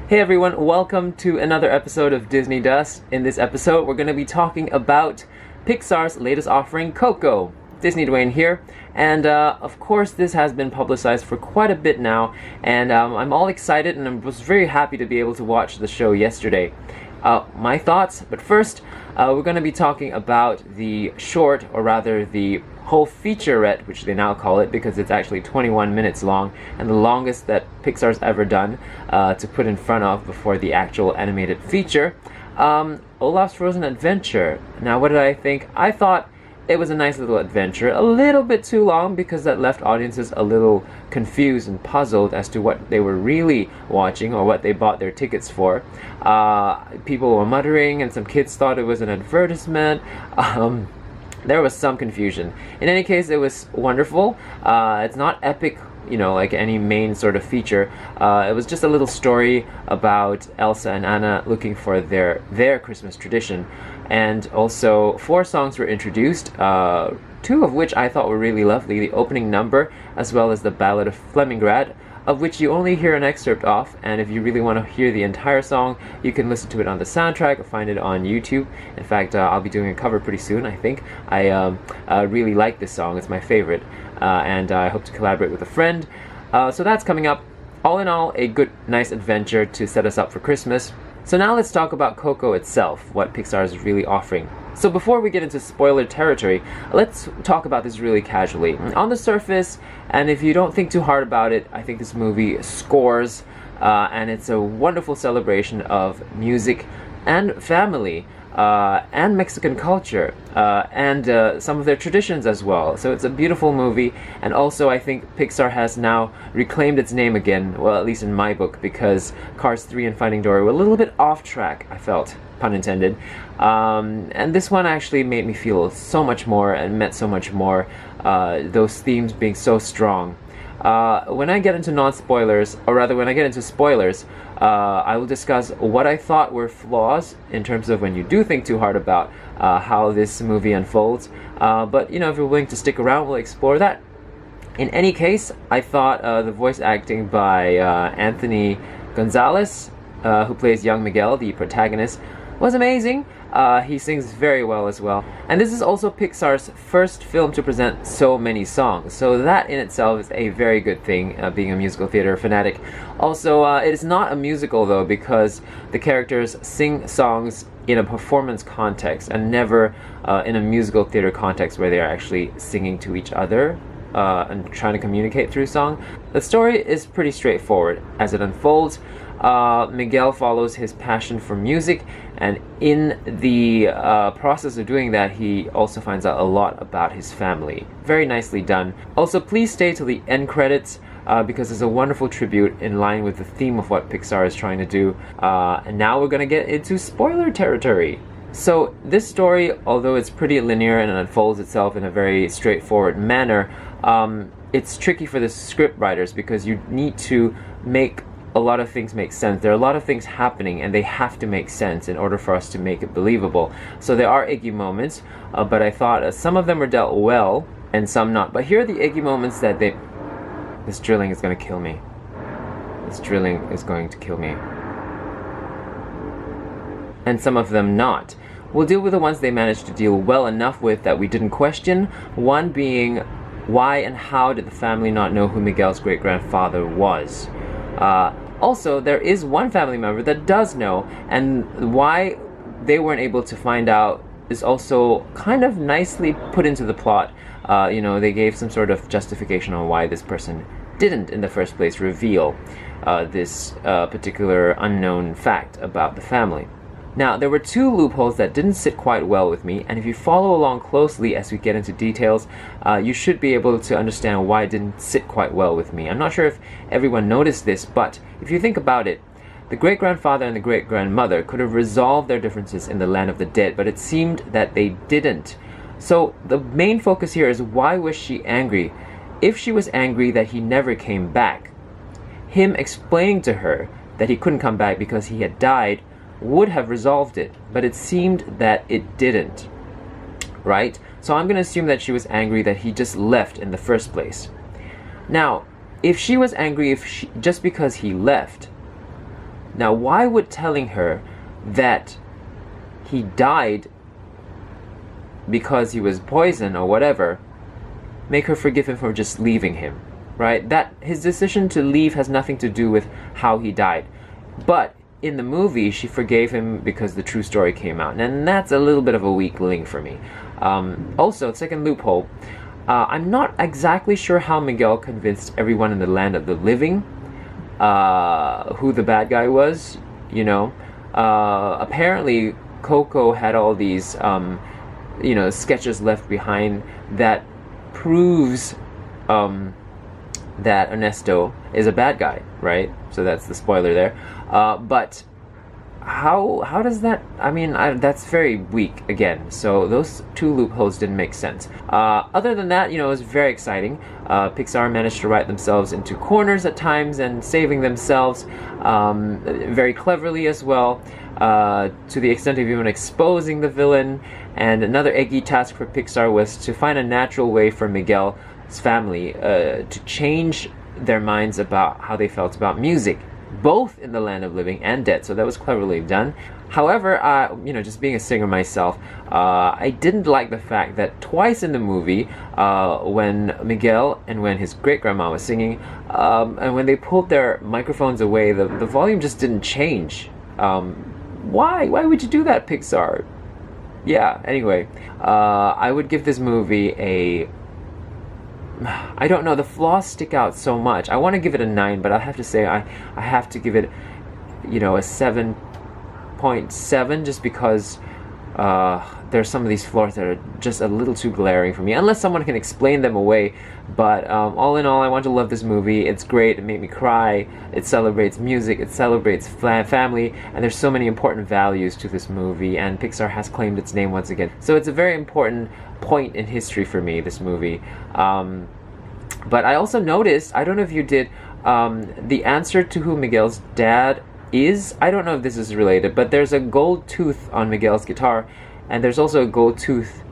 Hey everyone, welcome to another episode of Disney Dust. In this episode, we're going to be talking about Pixar's latest offering, Coco. DisneyDwayne here, and of course this has been publicized for quite a bit now, and I'm all excited and I was very happy to be able to watch the show yesterday. My thoughts, but first we're going to be talking about the short, or rather the whole featurette, which they now call it, because it's actually 21 minutes long and the longest that Pixar's ever done to put in front of before the actual animated feature. Olaf's Frozen Adventure. Now, what did I think? I thought it was a nice little adventure, a little bit too long because that left audiences a little confused and puzzled as to what they were really watching or what they bought their tickets for. People were muttering and some kids thought it was an advertisement. There was some confusion. In any case, it was wonderful. It's not epic, you know, like any main sort of feature. It was just a little story about Elsa and Anna looking for their Christmas tradition. And also 4 songs were introduced, 2 of which I thought were really lovely. The opening number, as well as the Ballad of Flemingrad, of which you only hear an excerpt of, and if you really want to hear the entire song, you can listen to it on the soundtrack or find it on YouTube. In fact, I'll be doing a cover pretty soon, I think. I really like this song, it's my favorite, and I hope to collaborate with a friend. So that's coming up. All in all, a good, nice adventure to set us up for Christmas. So now let's talk about Coco itself, what Pixar is really offering. So before we get into spoiler territory, let's talk about this really casually. On the surface, and if you don't think too hard about it, I think this movie scores, and it's a wonderful celebration of music and family, and Mexican culture, and some of their traditions as well. So it's a beautiful movie, and also I think Pixar has now reclaimed its name again, well, at least in my book, because Cars 3 and Finding Dory were a little bit off track, I felt, pun intended. And this one actually made me feel so much more and meant so much more, those themes being so strong. When I get into non-spoilers, or rather when I get into spoilers, I will discuss what I thought were flaws in terms of when you do think too hard about how this movie unfolds. But, you know, if you're willing to stick around, we'll explore that. In any case, I thought the voice acting by Anthony Gonzalez, who plays young Miguel, the protagonist, was amazing. He sings very well as well. And this is also Pixar's first film to present so many songs. So that in itself is a very good thing, being a musical theater fanatic. Also, it is not a musical though, because the characters sing songs in a performance context and never in a musical theater context where they are actually singing to each other and trying to communicate through song. The story is pretty straightforward as it unfolds. Miguel follows his passion for music, and in the process of doing that, he also finds out a lot about his family. Very nicely done. Also, please stay till the end credits, because it's a wonderful tribute in line with the theme of what Pixar is trying to do. And now we're going to get into spoiler territory. So this story, although it's pretty linear and it unfolds itself in a very straightforward manner, it's tricky for the script writers because you need to make a lot of things make sense. There are a lot of things happening and they have to make sense in order for us to make it believable. So there are icky moments, but I thought some of them were dealt well and some not. But here are the icky moments that this drilling is going to kill me. This drilling is going to kill me. And some of them not. We'll deal with the ones they managed to deal well enough with that we didn't question. One being, why and how did the family not know who Miguel's great-grandfather was? Also, there is one family member that does know, and why they weren't able to find out is also kind of nicely put into the plot. You know, they gave some sort of justification on why this person didn't in the first place reveal this particular unknown fact about the family. Now, there were 2 loopholes that didn't sit quite well with me, and if you follow along closely as we get into details, you should be able to understand why it didn't sit quite well with me. I'm not sure if everyone noticed this, but if you think about it, the great-grandfather and the great-grandmother could have resolved their differences in the land of the dead, but it seemed that they didn't. So the main focus here is, why was she angry? If she was angry that he never came back, him explaining to her that he couldn't come back because he had died would have resolved it, but it seemed that it didn't, right? So I'm going to assume that she was angry that he just left in the first place. Now, if she was angry just because he left, Now, why would telling her that he died because he was poisoned or whatever make her forgive him for just leaving him, right? That his decision to leave has nothing to do with how he died. But in the movie, she forgave him because the true story came out, and that's a little bit of a weak link for me. Also, second loophole, I'm not exactly sure how Miguel convinced everyone in the land of the living who the bad guy was, you know. Apparently, Coco had all these, you know, sketches left behind that proves that Ernesto is a bad guy, right? So that's the spoiler there. But how does that, I mean, that's very weak again. So those two loopholes didn't make sense. Other than that, you know, it was very exciting. Pixar managed to write themselves into corners at times and saving themselves very cleverly as well, to the extent of even exposing the villain. And another eggy task for Pixar was to find a natural way for Miguel's family to change their minds about how they felt about music, both in the land of living and dead. So that was cleverly done. However, you know, just being a singer myself, I didn't like the fact that twice in the movie, when Miguel and when his great-grandma was singing, and when they pulled their microphones away, the volume just didn't change. Why would you do that, Pixar? Yeah, anyway, I would give this movie a, I don't know, the flaws stick out so much. I want to give it a 9, but I have to say I have to give it, you know, a 7.7, just because there's some of these flaws that are just a little too glaring for me, unless someone can explain them away. But all in all, I want to love this movie. It's great. It made me cry. It celebrates music. It celebrates family. And there's so many important values to this movie. And Pixar has claimed its name once again. So it's a very important point in history for me, this movie. But I also noticed, I don't know if you did, the answer to who Miguel's dad is, I don't know if this is related, but there's a gold tooth on Miguel's guitar, and there's also a gold tooth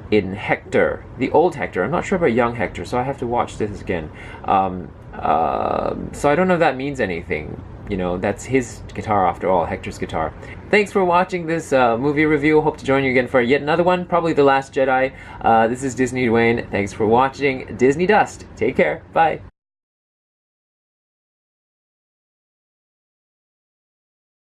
in Hector, the old Hector. I'm not sure about young Hector, so I have to watch this again. So I don't know if that means anything. You know, that's his guitar after all, Hector's guitar. Thanks for watching this movie review. Hope to join you again for yet another one, probably The Last Jedi. This is DisneyDwayne. Thanks for watching Disney Dust. Take care. Bye.